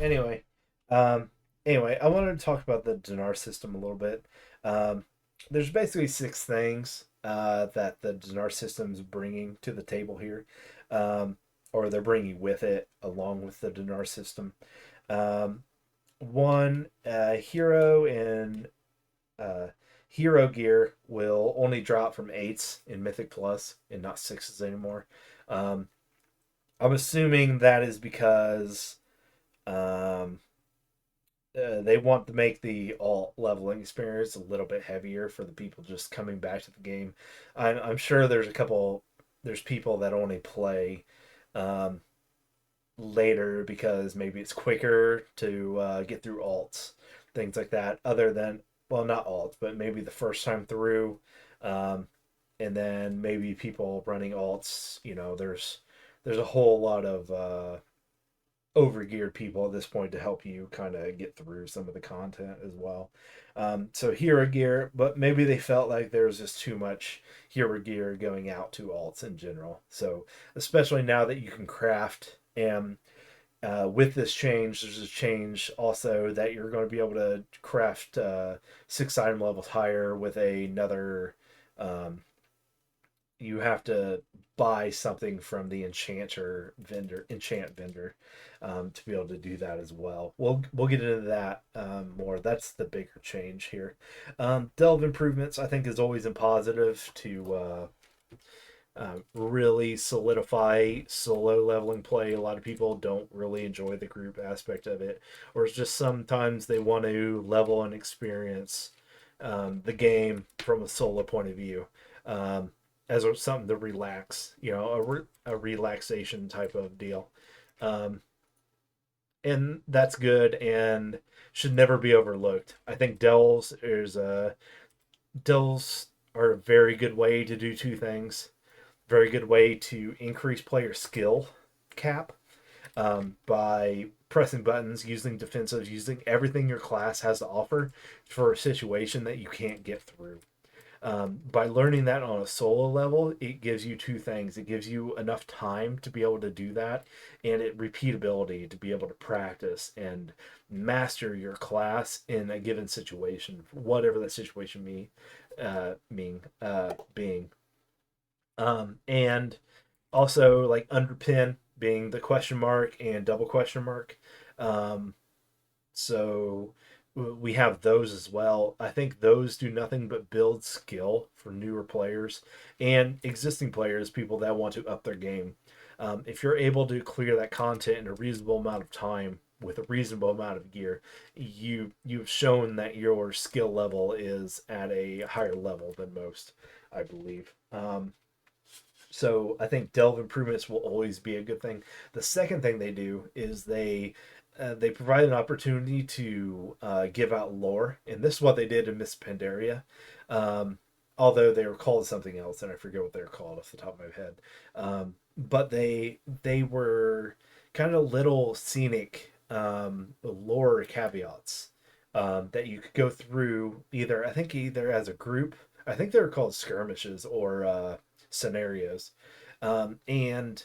Anyway, um, I wanted to talk about the Dinar system a little bit. Um, there's basically six things that the Dinar system's bringing to the table here, um, or they're bringing with it along with the Dinar system. Um, One, hero and uh, hero gear will only drop from eights in Mythic Plus and not sixes anymore. Um, I'm assuming that is because um, they want to make the alt leveling experience a little bit heavier for the people just coming back to the game. I'm sure there's people that only play um, later because maybe it's quicker to get through alts, things like that. Other than, well, not alts, but maybe the first time through, um, and then maybe people running alts. There's a whole lot of overgeared people at this point to help you kind of get through some of the content as well. So hero gear, but maybe they felt like there was just too much hero gear going out to alts in general. So especially now that you can craft and with this change, there's a change also that you're going to be able to craft 6 item levels higher with another. Um, you have to buy something from the enchant vendor, to be able to do that as well. We'll get into that more. That's the bigger change here. Delve improvements, I think, is always a positive to really solidify solo leveling play. A lot of people don't really enjoy the group aspect of it, or it's just sometimes they want to level and experience the game from a solo point of view. Um, as something to relax, a relaxation type of deal. Um, and that's good and should never be overlooked. I think dells are a very good way to do two things. Very good way to increase player skill cap by pressing buttons, using defensives, using everything your class has to offer for a situation that you can't get through. By learning that on a solo level, it gives you two things. It gives you enough time to be able to do that, and it repeatability to be able to practice and master your class in a given situation, whatever that situation being. And also like underpin being the question mark and double question mark. Um, so we have those as well. I think those do nothing but build skill for newer players and existing players, people that want to up their game. If you're able to clear that content in a reasonable amount of time with a reasonable amount of gear, you've shown that your skill level is at a higher level than most, I believe. So I think delve improvements will always be a good thing. The second thing they do is they provide an opportunity to give out lore, and this is what they did in Miss Pandaria. Um, Although they were called something else, and I forget what they were called off the top of my head. But they were kind of little scenic lore caveats that you could go through either as a group. I think they were called skirmishes or scenarios, and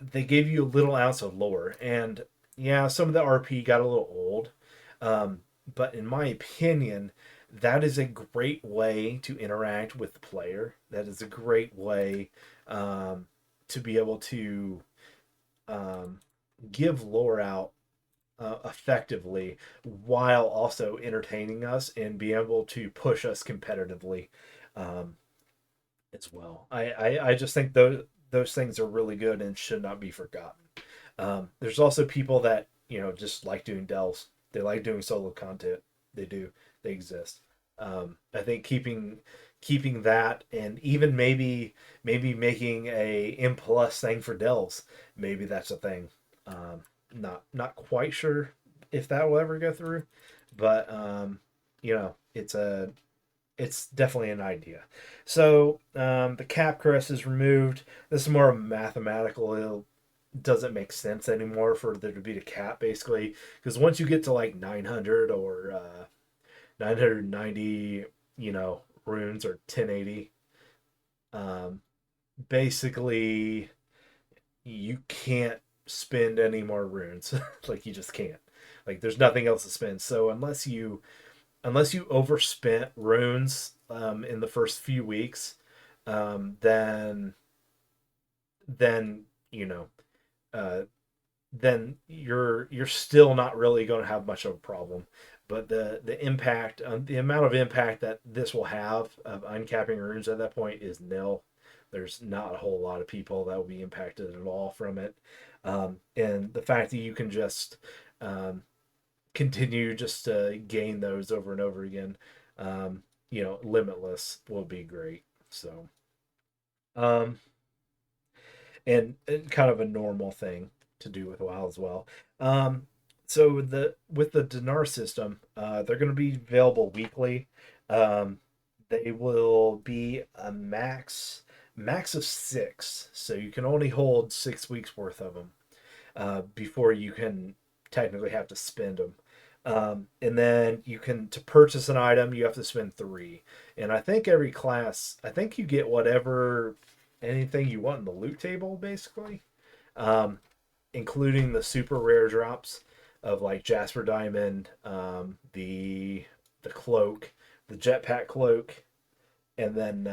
they gave you a little ounce of lore. And yeah, some of the RP got a little old, um, but in my opinion, that is a great way to interact with the player. That is a great way to be able to um, give lore out effectively while also entertaining us and be able to push us competitively. Um, as well. I just think those things are really good and should not be forgotten. There's also people that just like doing delves. They like doing solo content. They do. They exist. I think keeping that and even maybe making a M plus thing for delves. Maybe that's a thing. Not quite sure if that will ever go through, but it's definitely an idea. So the cap crest is removed. This is more mathematical. It doesn't make sense anymore for there to be a cap, basically, because once you get to like 900 or 990, runes or 1080, um, basically you can't spend any more runes. Like you just can't. Like there's nothing else to spend. So unless you overspent runes in the first few weeks, then then you know uh, then you're still not really going to have much of a problem. But the impact, the amount of impact that this will have of uncapping runes at that point is nil. There's not a whole lot of people that will be impacted at all from it, and the fact that you can just um, continue just to gain those over and over again, limitless will be great. So, um, and kind of a normal thing to do with WoW as well. Um, so with the Dinar system, they're going to be available weekly. Um, they will be a max of 6, so you can only hold 6 weeks worth of them before you can technically have to spend them. And then you can to purchase an item you have to spend 3. And I think every class, I think you get whatever anything you want in the loot table basically, um, including the super rare drops of like Jasper Diamond, the cloak, the jetpack cloak, and then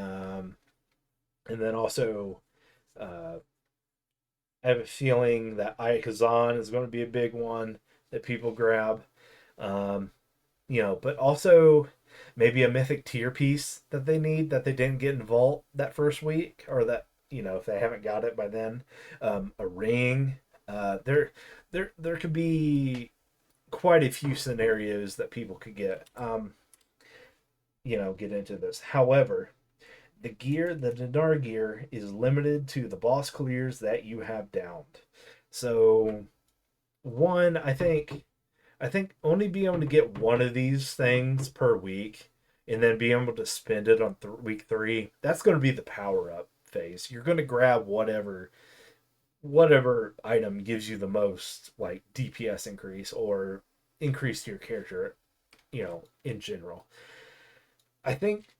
also uh, I have a feeling that Ayakazan is going to be a big one that people grab. Um, but also maybe a mythic tier piece that they need that they didn't get in Vault that first week, or that if they haven't got it by then, a ring. There could be quite a few scenarios that people could get into this. However, the Dinar gear is limited to the boss clears that you have downed. So one, I think only being able to get one of these things per week and then being able to spend it on week 3, that's going to be the power up phase. You're going to grab whatever item gives you the most like DPS increase or increase to your character, in general. I think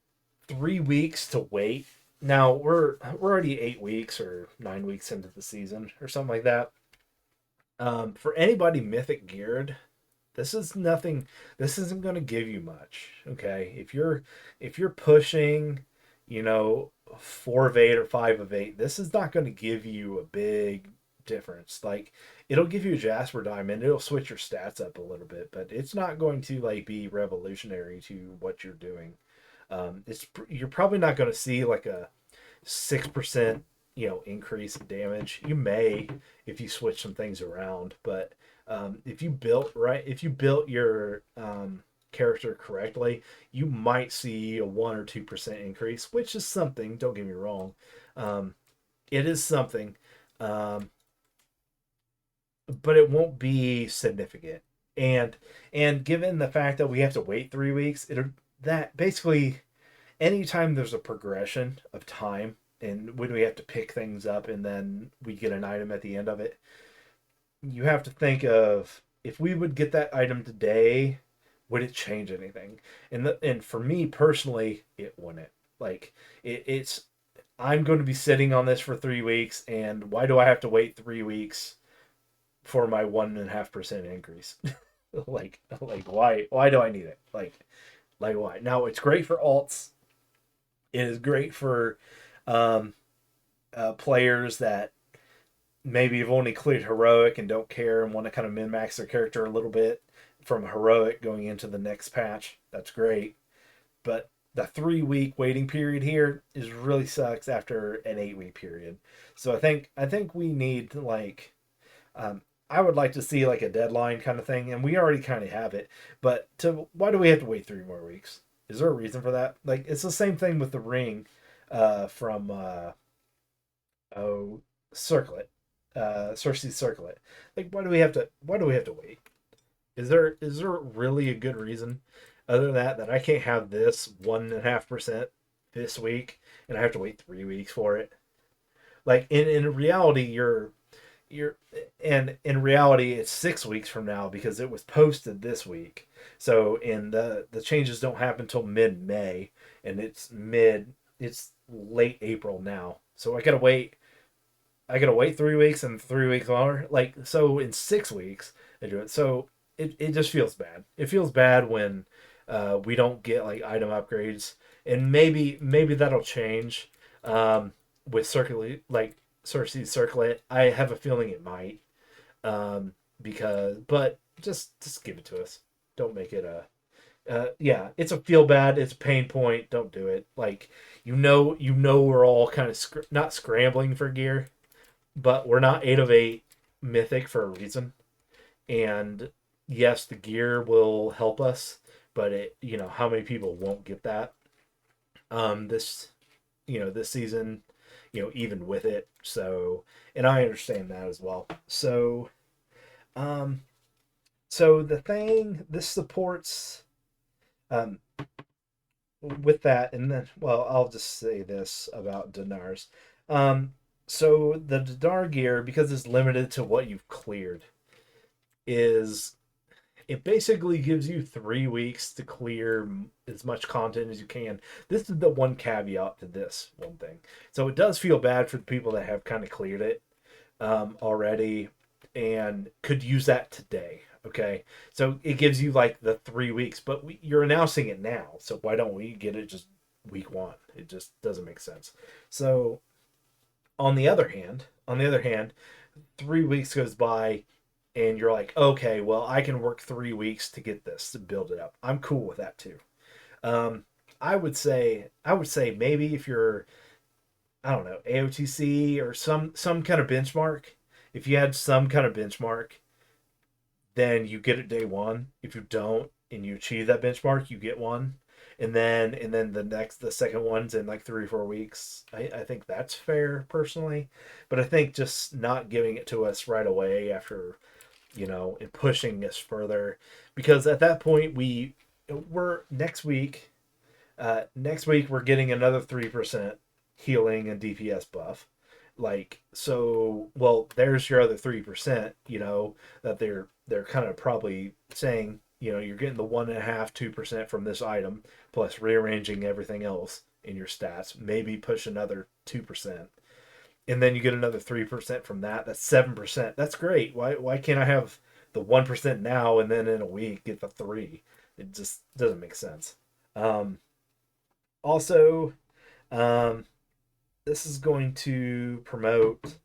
3 weeks to wait. Now we're already 8 weeks or 9 weeks into the season or something like that. For anybody mythic geared, this is nothing. This isn't going to give you much. Okay, if you're pushing, 4 of 8 or 5 of 8, this is not going to give you a big difference. Like it'll give you a Jasper Diamond. It'll switch your stats up a little bit, but it's not going to like be revolutionary to what you're doing. You're probably not going to see like a 6% increase in damage. You may if you switch some things around, but if you built your character correctly, you might see a 1 or 2% increase, which is something. Don't get me wrong, um, it is something, um, but it won't be significant. And given the fact that we have to wait 3 weeks, that basically anytime there's a progression of time and when we have to pick things up and then we get an item at the end of it, you have to think of if we would get that item today, would it change anything? And for me personally, it wouldn't. Like it's I'm going to be sitting on this for 3 weeks, and why do I have to wait 3 weeks for my 1.5% increase? like why do I need it? Like why? Now it's great for alts. It is great for um, players that maybe have only cleared heroic and don't care and want to kind of min max their character a little bit from heroic going into the next patch. That's great. But the 3 week waiting period here is really sucks after an 8 week period. So I think we need like um, I would like to see like a deadline kind of thing, and we already kind of have it. But why do we have to wait 3 more weeks? Is there a reason for that? Like it's the same thing with the ring from oh Circlet, Cersei's Circlet. Like why do we have to wait? Is there really a good reason other than that I can't have this 1.5% this week and I have to wait 3 weeks for it? Like in reality, you're and in reality it's 6 weeks from now because it was posted this week. So in the changes don't happen until mid May, and it's late April now. So I gotta wait 3 weeks and 3 weeks longer. Like so in 6 weeks they do it. So it just feels bad. It feels bad when we don't get like item upgrades, and maybe that'll change with circulate like Cersei's circlet. I have a feeling it might, because but just give it to us. Don't make it a yeah, it's a feel bad, it's a pain point. Don't do it. Like we're all kind of not scrambling for gear, but we're not 8 of 8 mythic for a reason. And yes, the gear will help us, but how many people won't get that this this season, even with it. So, and I understand that as well. So, um, so the thing this supports um with that, and then well, I'll just say this about Dinars. Um, so the Dinar gear, because it's limited to what you've cleared, is it basically gives you 3 weeks to clear as much content as you can. This is the one caveat to this one thing. So it does feel bad for the people that have kind of cleared it already and could use that today. Okay, so it gives you like the 3 weeks, but you're announcing it now. So why don't we get it just week one? It just doesn't make sense. So on the other hand, 3 weeks goes by and you're like, okay, well, I can work 3 weeks to get this to build it up. I'm cool with that too. Um, I would say maybe if you're, I don't know, AOTC or some kind of benchmark. If you had some kind of benchmark, then you get it day one. If you don't and you achieve that benchmark, you get one. And then the second one's in like 3 or 4 weeks. I think that's fair personally. But I think just not giving it to us right away after and pushing us further, because at that point we're next week we're getting another 3% healing and DPS buff. Like, so, well, there's your other 3%. That they're kind of probably saying, you're getting the 1.5-2% from this item plus rearranging everything else in your stats. Maybe push another 2%, and then you get another 3% from that. That's 7%. That's great. Why can't I have the 1% now and then in a week get the 3? It just doesn't make sense. Um, Also, um, this is going to promote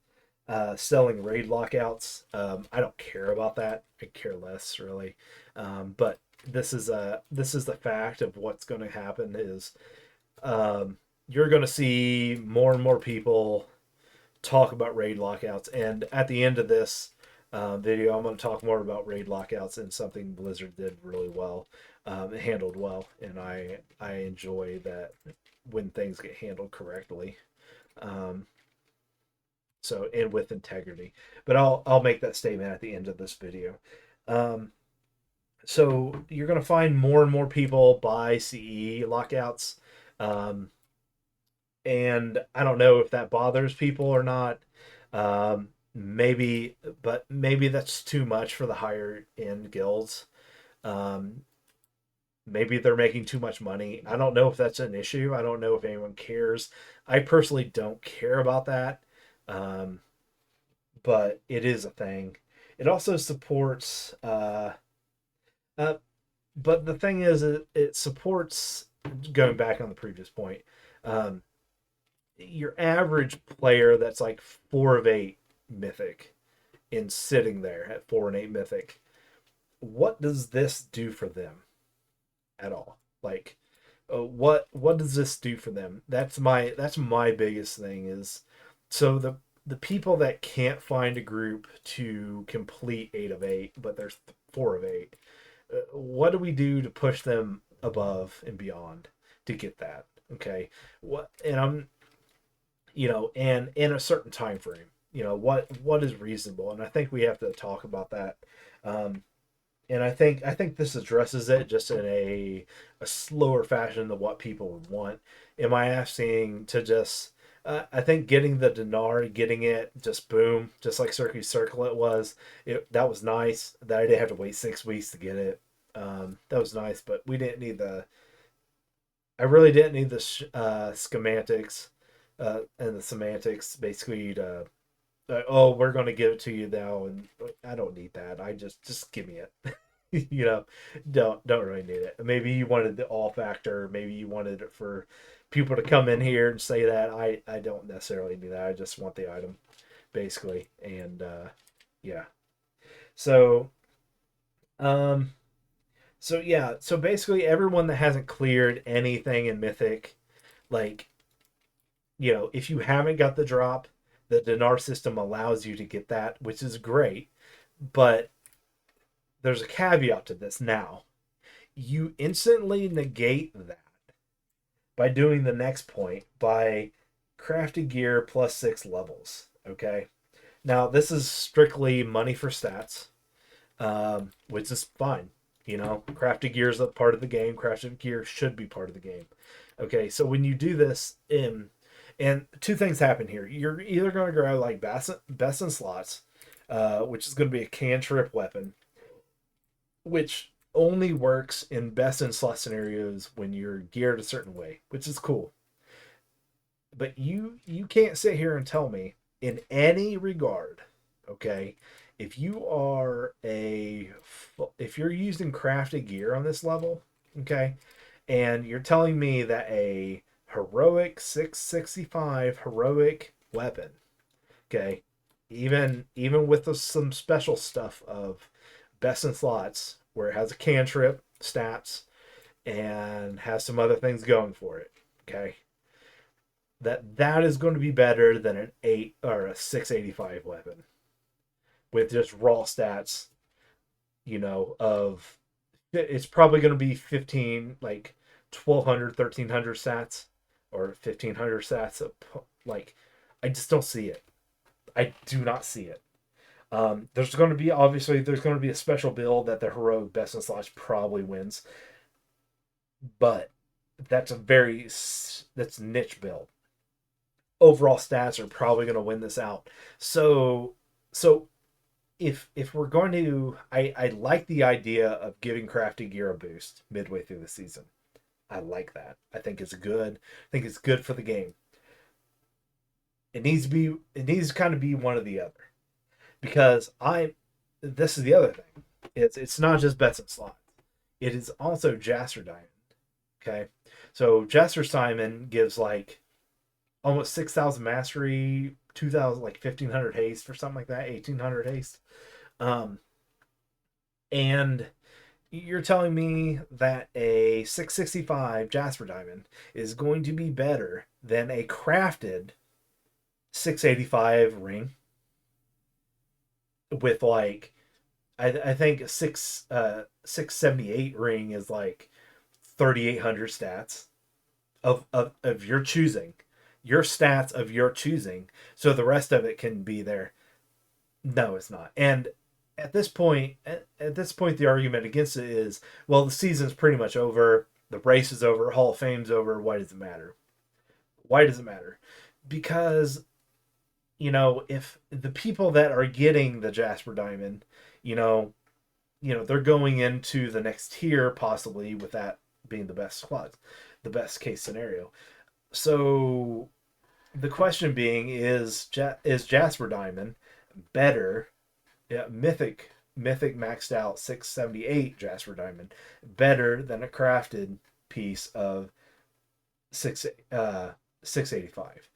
selling raid lockouts. I don't care about that. I care less really. But this is the fact of what's going to happen is you're going to see more and more people talk about raid lockouts. And at the end of this video, I'm going to talk more about raid lockouts and something Blizzard did really well, handled well, and I enjoy that when things get handled correctly. Um, so and with integrity. But I'll make that statement at the end of this video. Um, so you're going to find more and more people buy CE lockouts. Um, and I don't know if that bothers people or not. Maybe, but maybe that's too much for the higher end guilds. Um, Maybe they're making too much money. I don't know if that's an issue. I don't know if anyone cares. I personally don't care about that, um, but it is a thing. It also supports, uh, but the thing is, it supports. Going back on the previous point, um, your average player that's like 4 of 8 mythic and sitting there at 4 and 8 mythic, what does this do for them at all? Like, what does this do for them? That's my biggest thing is, so the people that can't find a group to complete 8 of 8, but there's 4 of 8. What do we do to push them above and beyond to get that? Okay, what and I'm and in a certain time frame, what is reasonable, and I think we have to talk about that. um, and I think this addresses it just in a slower fashion than what people would want. Am I asking to just I think getting the Dinar, getting it just boom, just like Circuit Circle it was, that was nice. That I didn't have to wait 6 weeks to get it. That was nice, but we didn't need I really didn't need the schematics and the semantics basically to oh, we're going to give it to you now, and I don't need that. I just give me it. you know, don't really need it. Maybe you wanted the all factor. Maybe you wanted it for people to come in here and say that. I don't necessarily need that. I just want the item basically, and yeah. So um, so yeah. So basically, everyone that hasn't cleared anything in Mythic, like if you haven't got the drop, the Dinar system allows you to get that, which is great. But there's a caveat to this now. You instantly negate that by doing the next point by crafted gear plus 6 levels. Okay. Now, this is strictly money for stats, which is fine. Crafted gear is a part of the game. Crafted gear should be part of the game. Okay, so when you do this and two things happen here. You're either going to grab like best in slots, which is going to be a cantrip weapon, which only works in best in slot scenarios when you're geared a certain way, which is cool. But you can't sit here and tell me in any regard, okay, if you are a if you're using crafted gear on this level, okay, and you're telling me that a heroic 665 heroic weapon, okay, even with some special stuff of best in slots where it has a cantrip stats and has some other things going for it, okay, that is going to be better than an 8 or a 685 weapon with just raw stats, of it's probably going to be 15 like 1200 1300 stats or 1500 stats of, like I just don't see it. I do not see it. There's going to be a special build that the heroic best in slots probably wins, but that's niche build. Overall stats are probably going to win this out. So if we're going to, I like the idea of giving crafted gear a boost midway through the season. I like that. I think it's good. I think it's good for the game. It needs to kind of be one or the other because this is the other thing. It's not just bets and slots. It is also Jaster Diamond. Okay, so Jaster Diamond gives like almost 6,000 mastery, 2,000 like 1,500 haste or something like that, 1,800 haste. Um, and you're telling me that a 665 Jasper Diamond is going to be better than a crafted 685 ring with like I think 678 ring is like 3,800 stats of your choosing, your stats of your choosing, so the rest of it can be there. No, it's not. And at this point, the argument against it is, well, the season's pretty much over, the race is over, Hall of Fame's over. Why does it matter? Why does it matter? Because if the people that are getting the Jasper Diamond, you know, they're going into the next tier possibly with that being the best squad, the best case scenario. So the question being is Jasper Diamond better? Yeah, Mythic maxed out 678 Jasper Diamond better than a crafted piece of 685.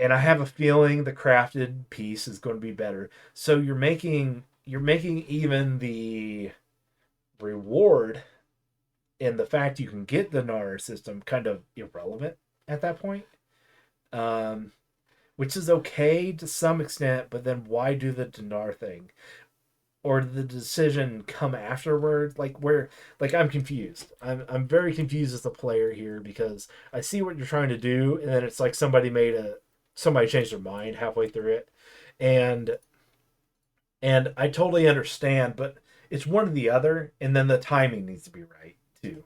And I have a feeling the crafted piece is going to be better. So you're making even the reward and the fact you can get the Dinar system kind of irrelevant at that point. Um, which is okay to some extent, but then why do the Dinar thing? Or did the decision come afterward? Like I'm confused. I'm very confused as a player here because I see what you're trying to do, and then it's like somebody changed their mind halfway through it. And I totally understand, but it's one or the other, and then the timing needs to be right too.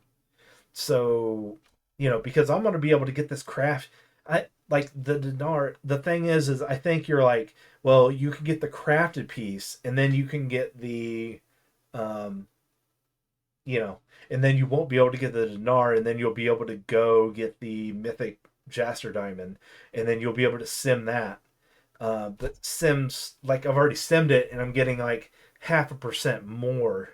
So, because I'm going to be able to get this craft. I like the Dinar. The thing is I think you're like, well, you can get the crafted piece, and then you can get um, you know, and then you won't be able to get the Dinar, and then you'll be able to go get the Mythic Jaster Diamond, and then you'll be able to sim that. But sims like I've already simmed it, and I'm getting like 0.5% more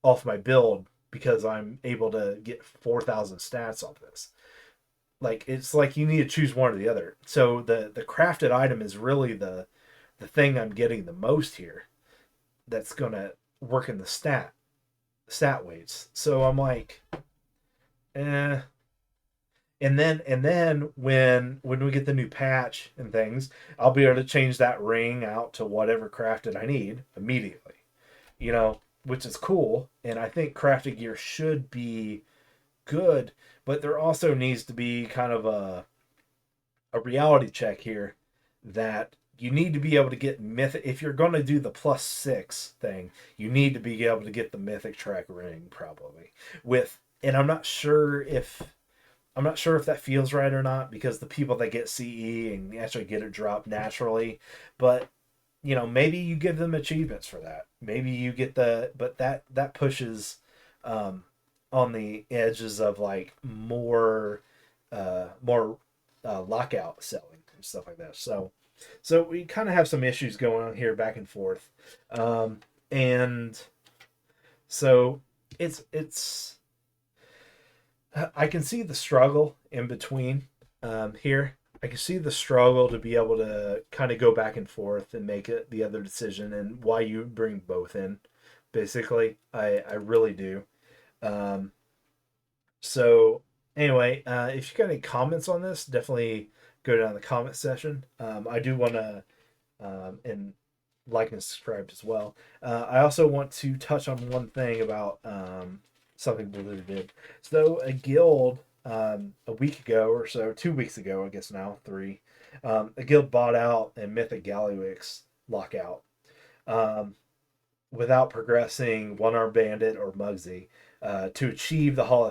off my build because I'm able to get 4,000 stats off this. Like it's like you need to choose one or the other. So the crafted item is really the thing I'm getting the most here. That's gonna work in the stat weights. So I'm like, eh. And then when we get the new patch and things, I'll be able to change that ring out to whatever crafted I need immediately. You know, which is cool. And I think crafted gear should be good, but there also needs to be kind of a reality check here that you need to be able to get mythic. If you're going to do the +6 thing, you need to be able to get the mythic track ring probably with. And I'm not sure if that feels right or not because the people that get CE and actually get it dropped naturally, but maybe you give them achievements for that. Maybe you get but that pushes um, on the edges of like more lockout selling and stuff like that. So we kind of have some issues going on here back and forth, and so it's I can see the struggle in between here. I can see the struggle to be able to kind of go back and forth and make it the other decision, and why you bring both in. Basically, I really do. Um, so anyway, if you got any comments on this, definitely go down the comment section. I do want to and like and subscribe as well. I also want to touch on one thing about something Blizzard did. So a guild a week ago or so, 2 weeks ago, I guess now three, a guild bought out a Mythic Gallywix lockout um, without progressing One Arm Bandit or Muggsy to achieve uh, the Hall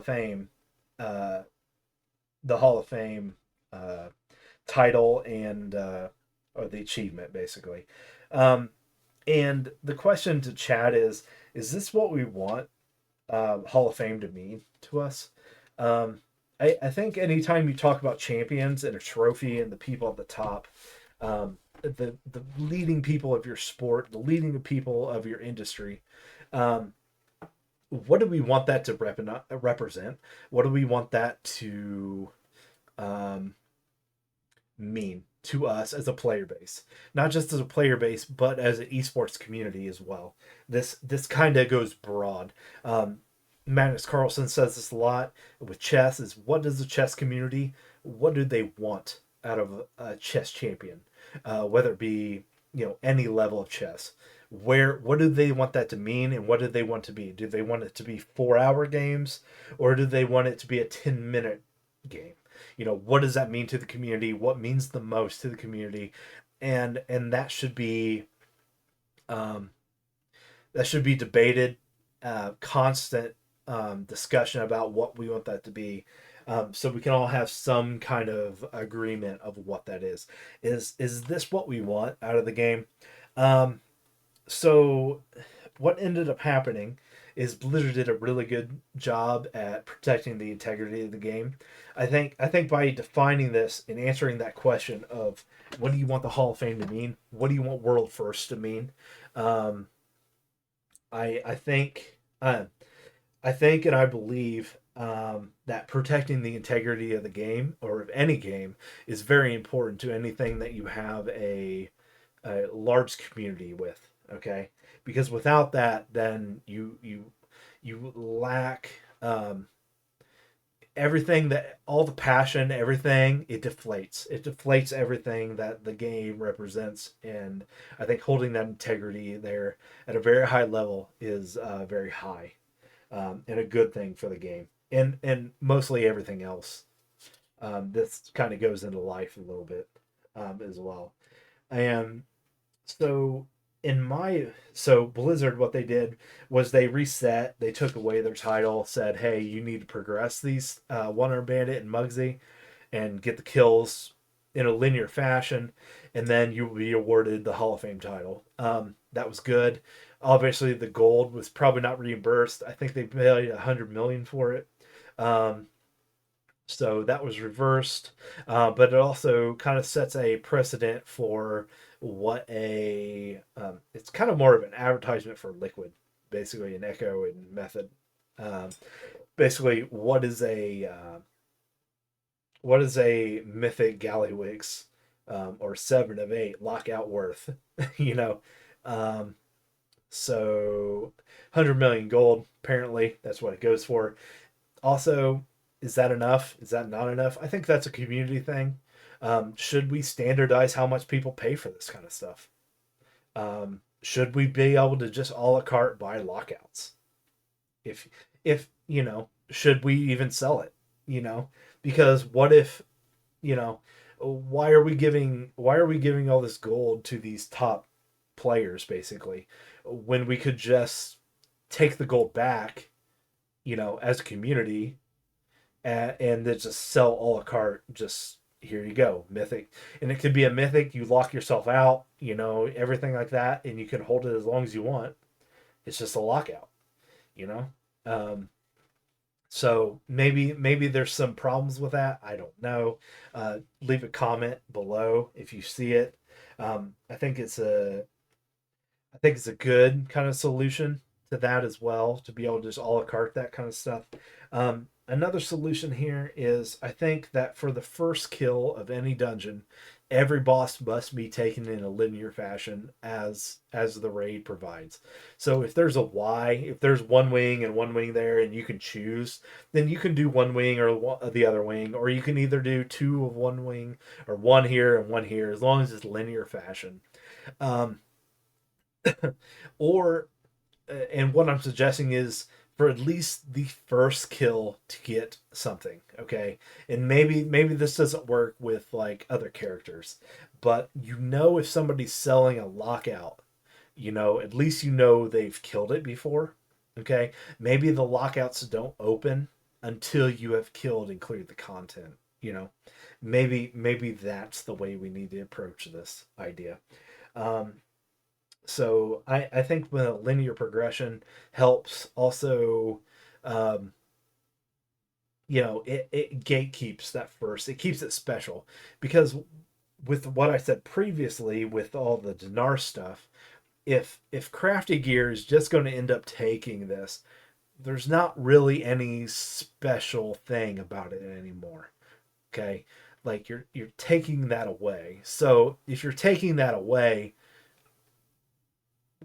of Fame uh, title and or the achievement basically. Um, and the question to Chad is this what we want Hall of Fame to mean to us? Um, I think anytime you talk about champions and a trophy and the people at the top, the leading people of your sport, the leading people of your industry, um, what do we want that to represent? What do we want that to um, mean to us as a player base? Not just as a player base, but as an esports community as well. This kind of goes broad. Magnus Carlsen says this a lot with chess: is what does the chess community, what do they want out of a chess champion, whether it be any level of chess. What do they want that to mean, and what do they want to be? Do they want it to be 4-hour games, or do they want it to be a 10-minute game? What does that mean to the community? What means the most to the community? And um, that should be debated, constant discussion about what we want that to be, so we can all have some kind of agreement of what that is. Is this what we want out of the game? Um, so what ended up happening is Blizzard did a really good job at protecting the integrity of the game. I think by defining this and answering that question of what do you want the Hall of Fame to mean, what do you want World First to mean, um, I think I think and I believe that protecting the integrity of the game or of any game is very important to anything that you have a large community with. Okay, because without that, then you lack everything, that all the passion, everything, it deflates everything that the game represents. And I think holding that integrity there at a very high level is very high, and a good thing for the game, and mostly everything else. This kind of goes into life a little bit as well. And so so Blizzard, what they did was they reset, they took away their title, said, hey, you need to progress these One Arm Bandit and Muggsy and get the kills in a linear fashion, and then you will be awarded the Hall of Fame title. That was good. Obviously the gold was probably not reimbursed. I think they paid 100 million for it. um, so that was reversed, but it also kind of sets a precedent for what a it's kind of more of an advertisement for Liquid, basically an echo and method. Um, Basically, what is a mythic Gallywix, or 7 of 8 lockout worth? you know, um, so 100 million gold. Apparently, that's what it goes for. Also, is that enough? Is that not enough? I think that's a community thing. Should we standardize how much people pay for this kind of stuff? Should we be able to just a la carte buy lockouts? If should we even sell it? Because what if, you know, why are we giving all this gold to these top players basically when we could just take the gold back, as a community, and then just sell a la carte. Just here you go, mythic, and it could be a mythic. You lock yourself out, everything like that, and you can hold it as long as you want. It's just a lockout, you know. Um, so maybe there's some problems with that. I don't know. Leave a comment below if you see it. I think it's a good kind of solution to that as well, to be able to just a la carte that kind of stuff. Another solution here is, I think that for the first kill of any dungeon, every boss must be taken in a linear fashion as the raid provides. So if there's a Y, if there's one wing and one wing there, and you can choose, then you can do one wing or the other wing, or you can either do two of one wing or one here and one here, as long as it's linear fashion. Um, or and what I'm suggesting is for at least the first kill to get something, okay? And maybe this doesn't work with like other characters, but if somebody's selling a lockout, at least they've killed it before, okay? Maybe the lockouts don't open until you have killed and cleared the content, maybe that's the way we need to approach this idea. So I think the linear progression helps also. um, it gatekeeps that first. It keeps it special, because with what I said previously with all the Dinar stuff, if crafty gear is just going to end up taking this, there's not really any special thing about it anymore. Okay, like you're taking that away. So if you're taking that away,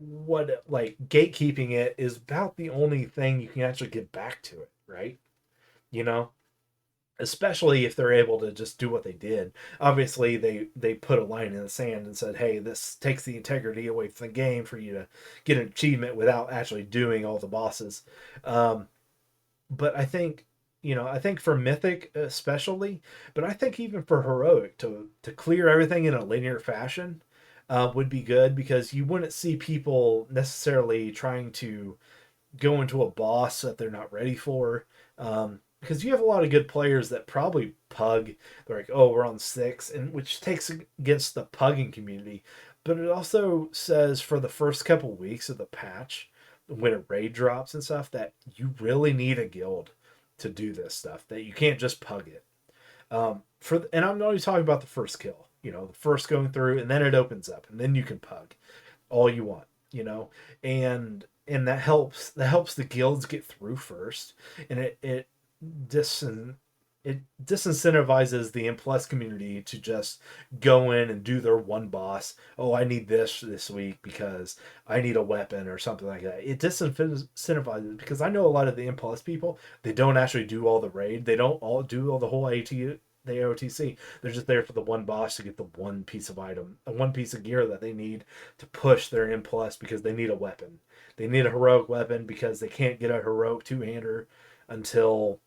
what, like, gatekeeping it is about the only thing you can actually get back to it, right? You know, especially if they're able to just do what they did. Obviously, they put a line in the sand and said, "Hey, this takes the integrity away from the game for you to get an achievement without actually doing all the bosses." Um, but I think for Mythic especially, but I think even for Heroic, to clear everything in a linear fashion would be good, because you wouldn't see people necessarily trying to go into a boss that they're not ready for. Because you have a lot of good players that probably pug. They're like, "Oh, we're on 6," and which takes against the pugging community. But it also says for the first couple weeks of the patch, when a raid drops and stuff, that you really need a guild to do this stuff. That you can't just pug it. And I'm only talking about the first kill. The first going through, and then it opens up, and then you can pug all you want. And that helps the guilds get through first, and dis it disincentivizes the M plus community to just go in and do their one boss. Oh, I need this week because I need a weapon or something like that. It disincentivizes, because I know a lot of the M plus people, they don't actually do all the raid. They don't all do all the whole the AOTC. They're just there for the one boss to get the one piece of item, one piece of gear that they need to push their M plus, because they need a weapon. They need a heroic weapon because they can't get a heroic two-hander until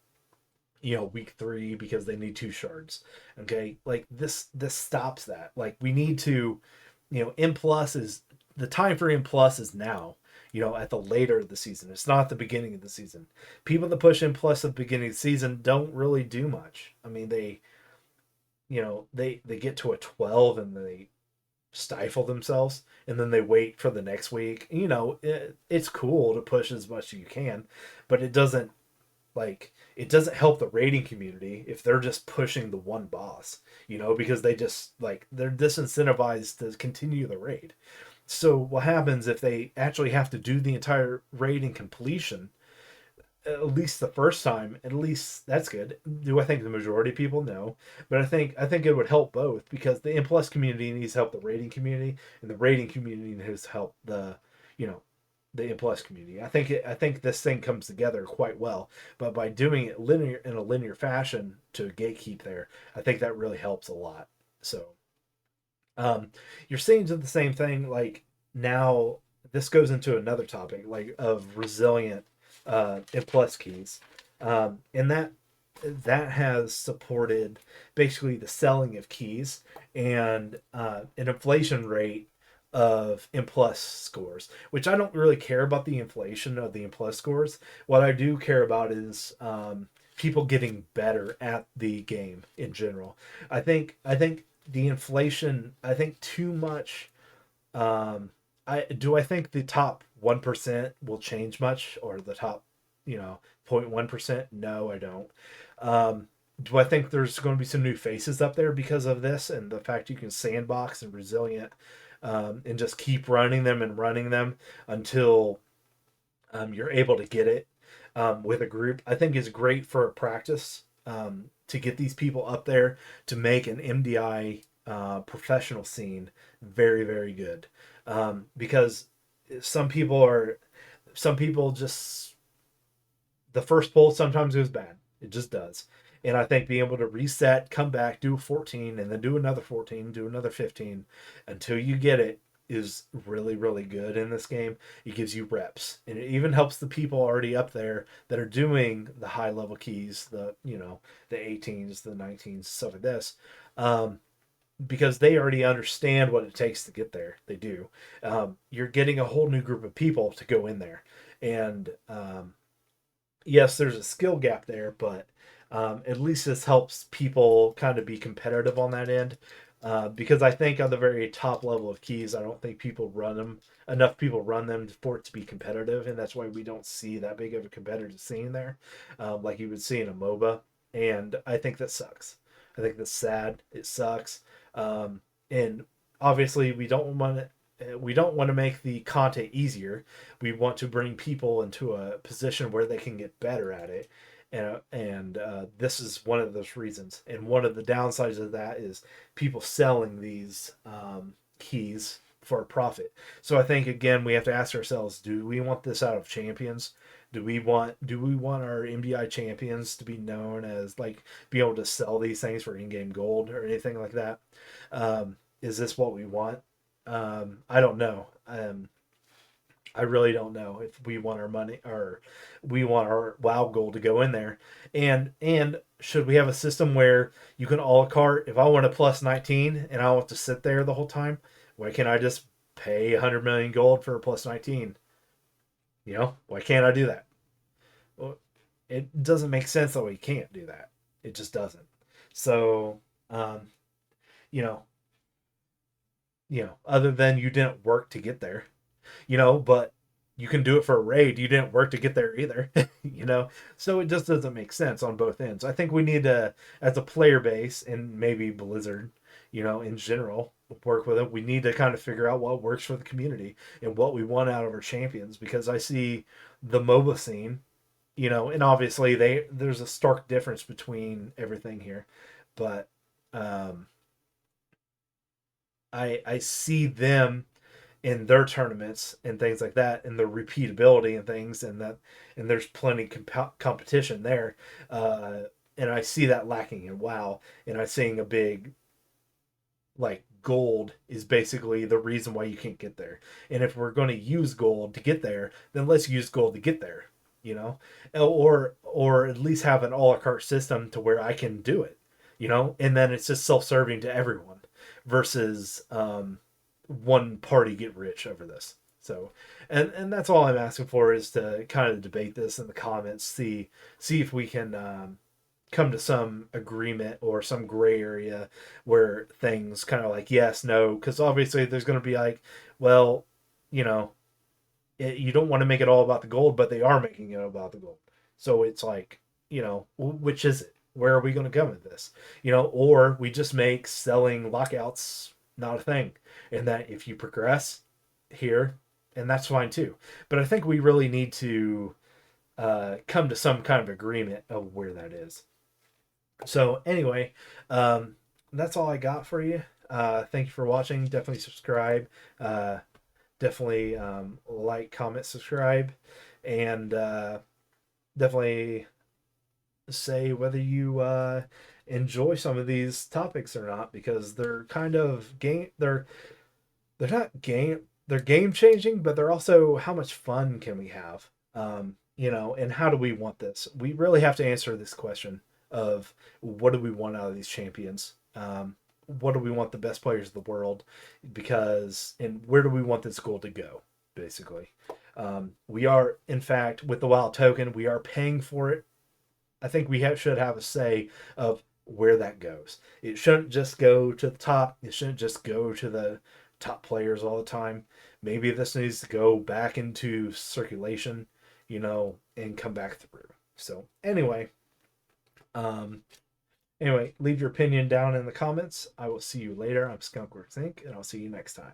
week 3, because they need 2 shards. Okay, like this stops that. Like, we need to, M plus is the time for M plus is now. At the later of the season, it's not the beginning of the season. People that push M plus at the beginning of the season don't really do much. I mean, they get to a 12 and they stifle themselves, and then they wait for the next week. It's cool to push as much as you can, but it doesn't help the raiding community if they're just pushing the one boss, because they're disincentivized to continue the raid. So what happens if they actually have to do the entire raid in completion, at least the first time? At least that's good. Do I think the majority of people? No, but I think it would help both, because the M plus community needs help the raiding community, and the raiding community needs help the, you know, the M plus community. I think this thing comes together quite well, but by doing it linear, in a linear fashion, to gatekeep there, I think that really helps a lot. So um, you're seeing the same thing. Like, now, this goes into another topic, like, of resilient and plus keys, and that has supported basically the selling of keys and an inflation rate of M plus scores, which I don't really care about the inflation of the M plus scores. What I do care about is people getting better at the game in general. I think the inflation. I think too much. Um, I think the top 1% will change much, or the top, 0.1%. No, I don't. Do I think there's going to be some new faces up there because of this and the fact you can sandbox and resilient, and just keep running them and running them until you're able to get it with a group? I think is great for practice, to get these people up there to make an MDI professional scene very, very good. Because some people are, some people just, the first pull sometimes goes bad. It just does. And I think being able to reset, come back, do 14, and then do another 14, do another 15 until you get it is really, really good in this game. It gives you reps. And it even helps the people already up there that are doing the high level keys, the 18s, the 19s, stuff like this. Um, because they already understand what it takes to get there. They do. You're getting a whole new group of people to go in there. And yes, there's a skill gap there, but at least this helps people kind of be competitive on that end. Because I think on the very top level of keys, I don't think people run them enough. People run them for it to be competitive, and that's why we don't see that big of a competitive scene there, like you would see in a MOBA. And I think that sucks. I think that's sad. It sucks. And obviously, we don't want to make the content easier. We want to bring people into a position where they can get better at it. And this is one of those reasons. And one of the downsides of that is people selling these keys for a profit. So I think, again, we have to ask ourselves: do we want this out of champions? Do we want our MDI champions to be known as, like, be able to sell these things for in-game gold or anything like that? Is this what we want? I don't know. I really don't know if we want our money, or we want our WoW gold to go in there. And should we have a system where you can a la carte? If I want a plus 19 and I want to sit there the whole time, why can't I just pay 100 million gold for a plus 19? Why can't I do that? Well, it doesn't make sense that we can't do that. It just doesn't. So, um, you know, other than you didn't work to get there, but you can do it for a raid. You didn't work to get there either, So it just doesn't make sense on both ends. I think we need to, as a player base, and maybe Blizzard, in general, work with it. We need to kind of figure out what works for the community and what we want out of our champions, because I see the MOBA scene, and obviously there's a stark difference between everything here, but um, I see them in their tournaments and things like that, and the repeatability and things, and there's plenty competition there, and I see that lacking in WoW, and I'm seeing a big, like, gold is basically the reason why you can't get there. And if we're going to use gold to get there, then let's use gold to get there, or at least have an a la carte system to where I can do it, and then it's just self-serving to everyone, versus one party get rich over this. So, and that's all I'm asking for, is to kind of debate this in the comments, see if we can come to some agreement or some gray area where things kind of, like, yes, no, because obviously there's going to be like, well, you know, you don't want to make it all about the gold, but they are making it about the gold. So it's like, which is it? Where are we going to go with this? Or we just make selling lockouts not a thing, and that if you progress, here, and that's fine too. But I think we really need to come to some kind of agreement of where that is. So anyway, that's all I got for you. Thank you for watching. Definitely subscribe. Definitely like, comment, subscribe, and definitely say whether you enjoy some of these topics or not, because they're kind of they're not they're game changing, but they're also how much fun can we have, and how do we want this? We really have to answer this question of what do we want out of these champions. What do we want the best players of the world, because and where do we want this goal to go, basically. We are, in fact, with the wild token, we are paying for it. I think we should have a say of where that goes. It shouldn't just go to the top. It shouldn't just go to the top players all the time. Maybe this needs to go back into circulation, and come back through. So um, anyway, leave your opinion down in the comments. I will see you later. I'm Skunkworks Inc., and I'll see you next time.